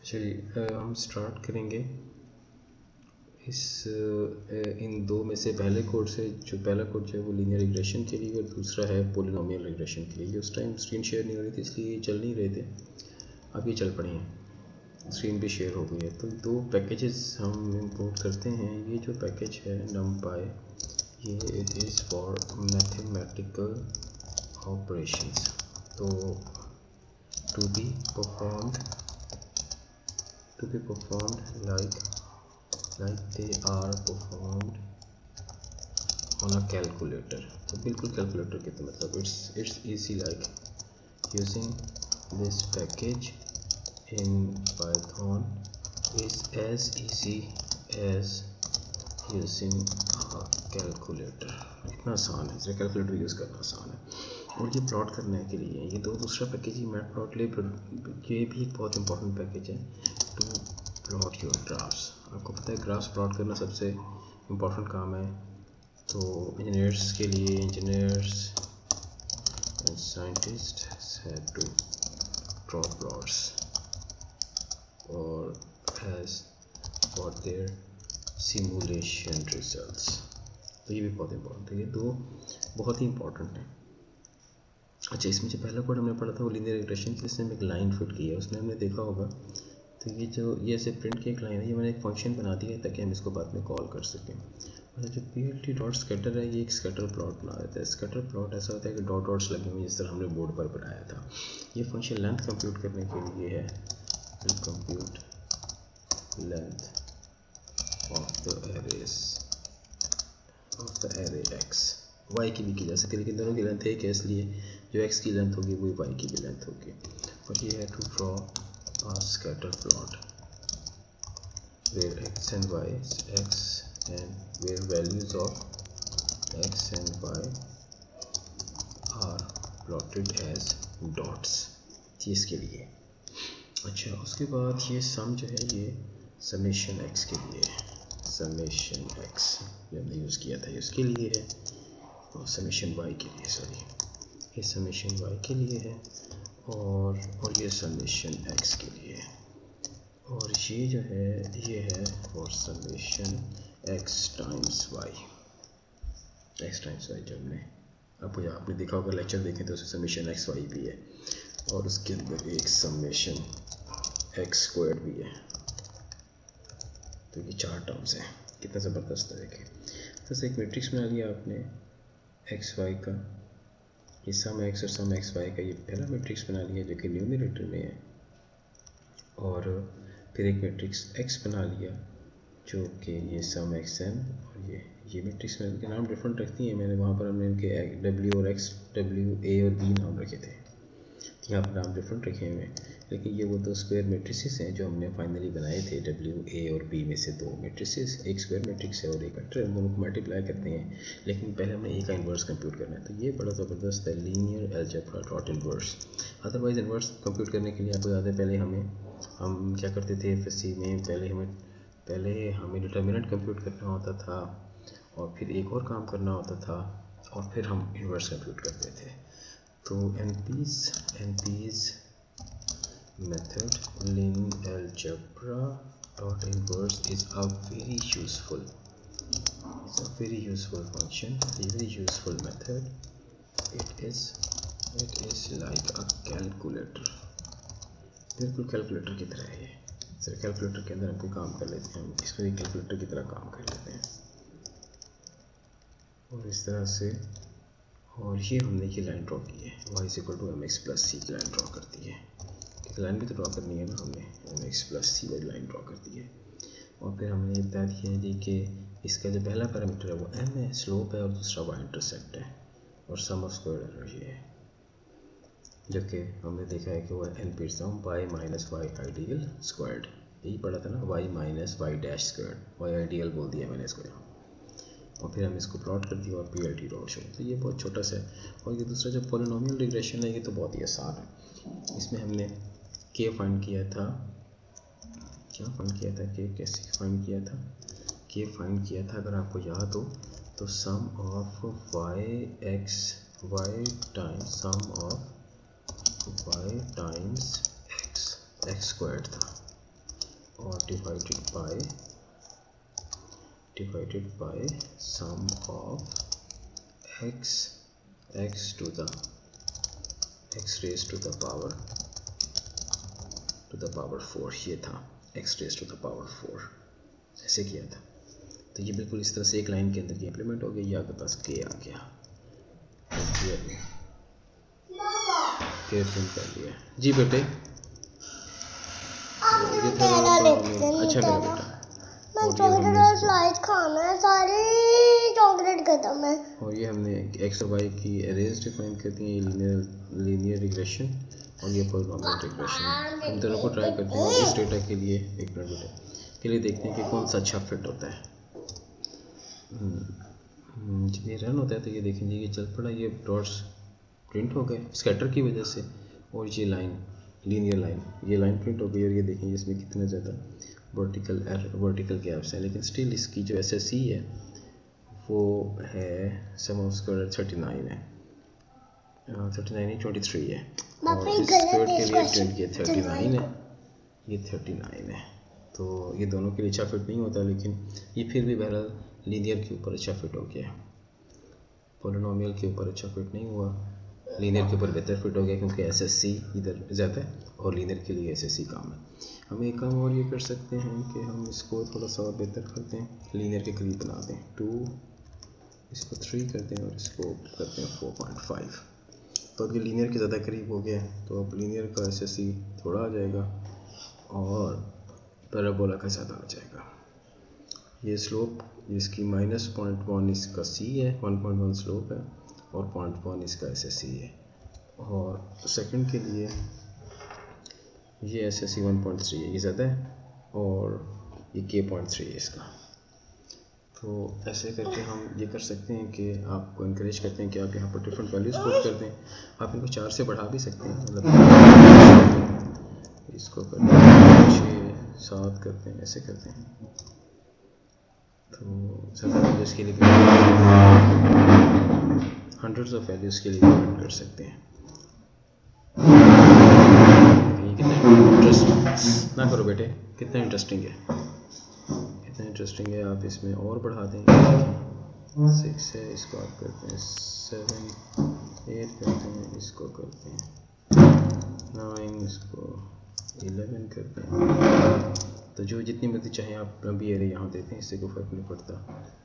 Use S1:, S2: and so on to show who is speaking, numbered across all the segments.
S1: चलिए हम स्टार्ट करेंगे इस इन दो में से पहले कोड से। जो पहला कोड जो है वो लीनियर रिग्रेशन के लिए और दूसरा है पॉलिनोमियल रिग्रेशन के लिए। उस टाइम स्क्रीन शेयर नहीं हो रही थी इसलिए ये चल नहीं रहे थे, अब ये चल पड़ी हैं, स्क्रीन भी शेयर हो गई है। तो दो पैकेजेस हम इंपोर्ट करते हैं। ये जो पैकेज है numpy, ये it is for mathematical operations. तो to be performed like they are performed on a calculator। तो बिल्कुल कैलकुलेटर के, तो मतलब it's easy like using this package in Python is as easy as using a calculator। इतना आसान है, इसे कैलकुलेटर यूज़ करना आसान है। और ये प्लॉट करने के लिए ये दूसरा पैकेज ही मैटप्लॉटलिब, ये भी एक बहुत इंपॉर्टेंट पैकेज है टू प्लॉट योर ग्राफ्स। आपको पता है ग्राफ्स प्लॉट करना सबसे इम्पोर्टेंट काम है। तो इंजीनियर्स के लिए, engineers and scientists have to draw plots और has for their simulation results. तो ये भी बहुत इंपॉर्टेंट है, ये दो बहुत ही इंपॉर्टेंट हैं। अच्छा, इसमें जो पहला कोड हमने पढ़ा था वो लीनियर रिग्रेशन के, इसमें एक लाइन फिट की है, उसमें हमने देखा होगा। तो ये ऐसे प्रिंट की एक लाइन है, ये मैंने एक फंक्शन बना दिया है ताकि हम इसको बाद में कॉल कर सकें। अच्छा, जो पीएलटी डॉट स्कैटर है ये एक स्कैटर प्लॉट बना देता है। स्कैटर प्लॉट ऐसा होता है कि डॉट डॉट्स लगे हुए जिस तरह हमने बोर्ड पर बनाया था। ये फंक्शन लेंथ कंप्यूट करने के लिए है, compute length of the array X. Y की भी की जा सकती है, लेकिन दोनों की लेंथ एक है, इसलिए जो एक्स की लेंथ होगी वही वाई की भी लेंथ होगी। और ये है to draw a scatter plot where X and Y, X and where values of X and Y are plotted as dots. ये इसके लिए। अच्छा, उसके बाद ये सम जो है ये समेशन एक्स के लिए है। समेशन एक्स जो हमने यूज़ किया था इसके लिए है, और समेशन वाई के लिए, सॉरी ये समेशन वाई के लिए है और ये समेशन एक्स के लिए है। और ये जो है ये है for summation X times Y. X times Y जो हमने आपने देखा होगा, लेक्चर देखें तो उसमें समेशन एक्स वाई भी है और उसके अंदर एक समेशन एक्स स्क्वायर भी है। तो ये चार टर्म्स हैं, कितना ज़बरदस्त है देखें। तो एक मैट्रिक्स बना लिया आपने एक्स वाई का, ये सम एक्स और सम एक्स वाई का ये पहला मैट्रिक्स बना लिया जो कि न्यूमरेटर में है। और फिर एक मैट्रिक्स एक्स बना लिया जो कि ये सम एक्स एन, और ये मैट्रिक्स में इनके नाम डिफरेंट रखती हैं मैंने, वहाँ पर हमने इनके डब्ल्यू और एक्स, डब्ल्यू ए और बी नाम रखे थे, यहाँ पर नाम डिफरेंट रखे हुए हैं। लेकिन ये वो दो स्क्वायर मैट्रिसेस हैं जो हमने फाइनली बनाए थे, डब्ल्यू ए और बी में से दो मैट्रिसेस, एक स्क्वायर मैट्रिक्स है और एक वेक्टर, हम दोनों को मल्टीप्लाई करते हैं। लेकिन पहले हमें ए का इन्वर्स कंप्यूट करना है, तो ये बड़ा ज़बरदस्त है, linear algebra dot inverse. Otherwise inverse compute करने के लिए आपको याद है पहले हम क्या करते थे एफएससी में, पहले हमें डिटर्मिनेंट कंप्यूट करना होता था और फिर एक और काम करना होता था और फिर हम इन्वर्स कंप्यूट करते थे। तो NP's method linear algebra dot inverse is a very useful function, a very useful method. It is like a calculator, बिल्कुल कैलकुलेटर की तरह है ये। सर कैलकुलेटर के अंदर हम कोई काम कर लेते हैं, हम इसमें भी कैलकुलेटर की तरह काम कर लेते हैं और इस तरह से। और ये हमने ये लाइन ड्रॉ की है, y = mx+c की लाइन ड्रॉ करती है। लाइन भी तो ड्रॉ करनी है ना, हमने mx+c वाली लाइन ड्रॉ कर दी है। और फिर हमने ये बता दिया है जी कि इसका जो पहला पैरामीटर है वो m है, स्लोप है, और दूसरा y इंटरसेप्ट है, और सम ऑफ स्क्वायर एनर्जी है, जो कि हमने देखा है कि वो NP सम y - y आइडियल स्क्वायर्ड, यही पढ़ा था ना, y - y dash squared, y ideal बोल दिया मैंने इसको यहाँ। और फिर हम इसको प्लॉट कर दिया और पीएलटी डॉट शो। तो ये बहुत छोटा सा है। और ये दूसरा जो पॉलिनोमियल रिग्रेशन है ये तो बहुत ही आसान है। इसमें हमने के फाइंड किया था, क्या फाइंड किया था, के कैसे फाइंड किया था, के फाइंड किया था अगर आपको याद हो तो sum of y times sum of y times x squared था। और divided by sum of x raised to the power 4, ये था x raised to the power 4, ऐसे किया था। तो ये बिल्कुल इस तरह से एक लाइन के अंदर ये इम्प्लीमेंट हो गया, ये आपके पास k आ गया, प्रिंट कर लिया। जी बेटे, ये थोड़ा अच्छा मेरा बेटा, मैं चॉकलेट स्लाइस खाना है, सारी चॉकलेट खत्म है। और ये हमने एक्स और वाई की एरेज डिफाइन करती हैं, ये लीनियर रिग्रेशन और ये पॉलिनॉमियल रिग्रेशन। हम दोनों को ट्राई करते हैं और इस डेटा के लिए एक मिनट बेटे के लिए देखते हैं कि कौन सा अच्छा फिट होता है। जब ये रन होता है तो ये देखेंगे ये चल पड़ा, ये डॉट्स प्रिंट हो गए स्कैटर की वजह से, और ये लाइन लीनियर लाइन, ये लाइन प्रिंट हो गई। और ये देखेंगे इसमें कितने ज़्यादा वर्टिकल गैप्स हैं, लेकिन स्टिल इसकी जो SSE है वो है सम ऑफ स्क्वायर 39 है, 23 है, और इस स्क्वायर के लिए 39 है, ये 39 है। तो ये दोनों के लिए अच्छा फिट नहीं होता, लेकिन ये फिर भी बहरहाल लीनियर के ऊपर अच्छा फिट हो गया, पॉलिनॉमियल के ऊपर अच्छा फिट नहीं हुआ, लीनियर के ऊपर बेहतर फिट हो गया क्योंकि SSE इधर ज़्यादा है और लीनियर के लिए SSE कम है। हम एक काम और ये कर सकते हैं कि हम इसको थोड़ा सा और बेहतर करते हैं, लीनियर के करीब बना दें, 2 इसको 3 करते हैं और इसको करते हैं 4.5। तो अब ये लीनियर के ज़्यादा करीब हो गया, तो अब लीनियर का SSE थोड़ा आ जाएगा और पैराबोला का ज़्यादा आ जाएगा। ये स्लोप इसकी -0.1 इसका C है, 1.1 स्लोप है और 0.1 इसका SSE है, और सेकंड के लिए ये SSE 1.3 है, ये ज़्यादा है, और ये K.3 है इसका। तो ऐसे करके हम ये कर सकते हैं कि आपको इनकरेज करते हैं कि आप यहाँ पर डिफरेंट वैल्यूज पुट कर दें। आप इनको 4 से बढ़ा भी सकते हैं, मतलब इसको करते हैं 6-7 करते हैं, ऐसे करते हैं। तो ज़्यादा वैल्यूज़ के लिए हंड्रेड्स ऑफ वैल्यूज़ के लिए इम्प्लीमेंट कर सकते हैं। ये कितना इंटरेस्टिंग ना करो बेटे, कितना इंटरेस्टिंग है, कितना इंटरेस्टिंग है। आप इसमें और बढ़ा देंगे, 6 है, इसको आप करते हैं 7, 8 करते हैं, इसको करते हैं 9, इसको 11 करते हैं। तो जो जितनी मर्जी चाहे आप लंबी एरे यहाँ देते हैं, इससे कोई फ़र्क नहीं पड़ता।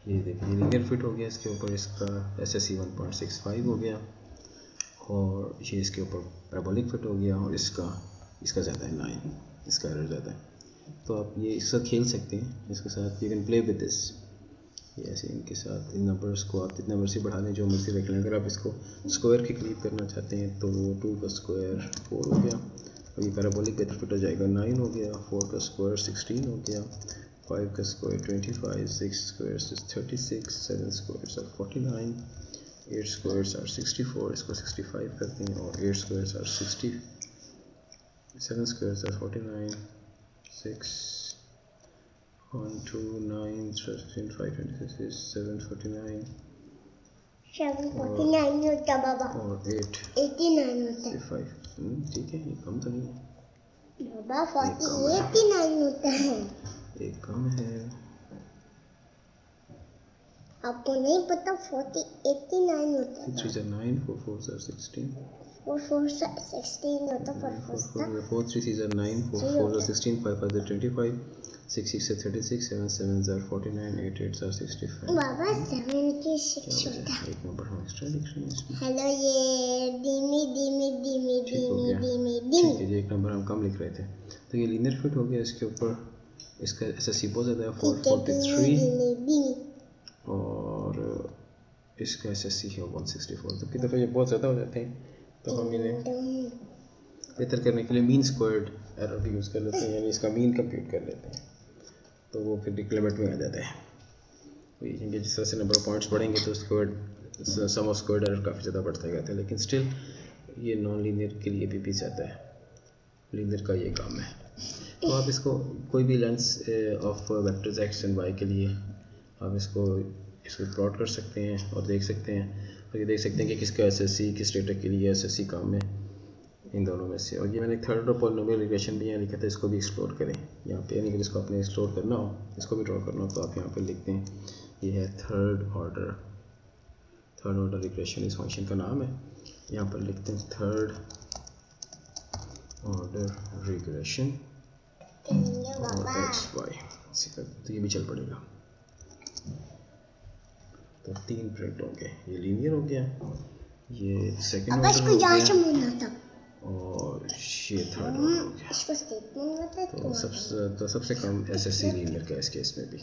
S1: ये देखिए ये लीनियर फिट हो गया, इसके ऊपर इसका SSE 1.65 हो गया, और ये इसके ऊपर पैराबोलिक फिट हो गया, और इसका ज़्यादा है 9, इसका एरर ज़्यादा है। तो आप ये इसका खेल सकते हैं, इसके साथ you can play with this, ये ऐसे इनके साथ इन नंबर्स को आप जितना मर्जी बढ़ा दें, जो मर्जी रख लें। अगर आप इसको स्क्वायर के करीब करना चाहते हैं तो 2 का स्क्वायर 4 हो गया, और ये पैराबोलिक बेहतर फिट हो जाएगा, 9 हो गया, 4 का स्क्वायर 16 हो गया, 5 का स्क्वायर 25, 6 स्क्वायर्स 36, 7 स्क्वायर्स 49, 8 स्क्वायर्स 64, इसको 65 करते हैं, और 8 स्क्वायर्स 60, 7 स्क्वायर्स 49, 6 1 2 9 13 5 26 7 49 होता बाबा, और 8 89 होता है। 5 ठीक है, ये कम तो नहीं है बाबा, 89 होता है, एक कम है। आपको नहीं पता 89 होता है। 3 are 9, 4 4s are 16, 4 4s are 16 होता है, 4 3 are 9, 4 4s are 16, 5 5 are 25, 6 6 are 36, 7 7s are 49, 8 8s are 65। बाबा 76 होता है। एक नंबर हम एक्स्ट्रा लिख रहे हैं इसमें। हेलो, ये धीमी धीमी धीमी धीमी धीमी धीमी, ठीक है जी, एक नंबर हम कम लिख रहे थे। तो ये लीनियर फिट हो गया, इसके ऊपर इसका SSE बहुत ज़्यादा है, 443, और इसका SSE है 164। तो कितने दफ़े ये बहुत ज़्यादा हो जाते हैं, तो हम इन्हें बेहतर करने के लिए मीन स्क्वायर्ड एरर भी यूज़ कर लेते हैं, यानी इसका मीन कंप्यूट कर लेते हैं, तो वो फिर डिक्लेमेंट में आ जाता है। तो ये जिस तरह से नंबर ऑफ पॉइंट्स बढ़ेंगे तो squared sum of squared error काफ़ी ज़्यादा बढ़ता जाता है, लेकिन स्टिल ये नॉन लीनियर के लिए भी ज़्यादा है, लीनियर का ये काम है। तो आप इसको कोई भी lens of vectors x and y के लिए आप इसको प्लॉट कर सकते हैं और देख सकते हैं, और ये देख सकते हैं कि किसका SSE किस डेटा के लिए SSE काम है, इन दोनों में से। और ये मैंने थर्ड ऑर्डर पॉलिनोमियल रिग्रेशन भी यहाँ लिखा था, इसको भी एक्सप्लोर करें यहाँ पे, यानी कि जिसको आपने एक्सप्लोर करना हो, इसको भी ड्रॉ करना हो तो आप यहाँ पे लिखते हैं। ये है थर्ड ऑर्डर रिग्रेशन, इस फंक्शन का नाम है। यहाँ पर लिखते हैं थर्ड ऑर्डर रिग्रेशन और एक्स वाई, तो ये भी चल पड़ेगा। तो 3 प्रिंट हो गए, ये लीनियर हो गया, ये सेकंड ऑर्डर हो गया और ये थर्ड ऑर्डर हो गया। तो सबसे कम एसएससी लीनियर का इस केस में भी।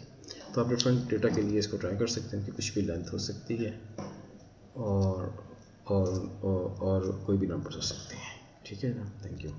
S1: तो आप डिफरेंट डेटा के लिए इसको ट्राई कर सकते हैं कि कुछ भी लेंथ हो सकती है और कोई भी नंबर हो सकते हैं। ठीक है ना, थैंक यू।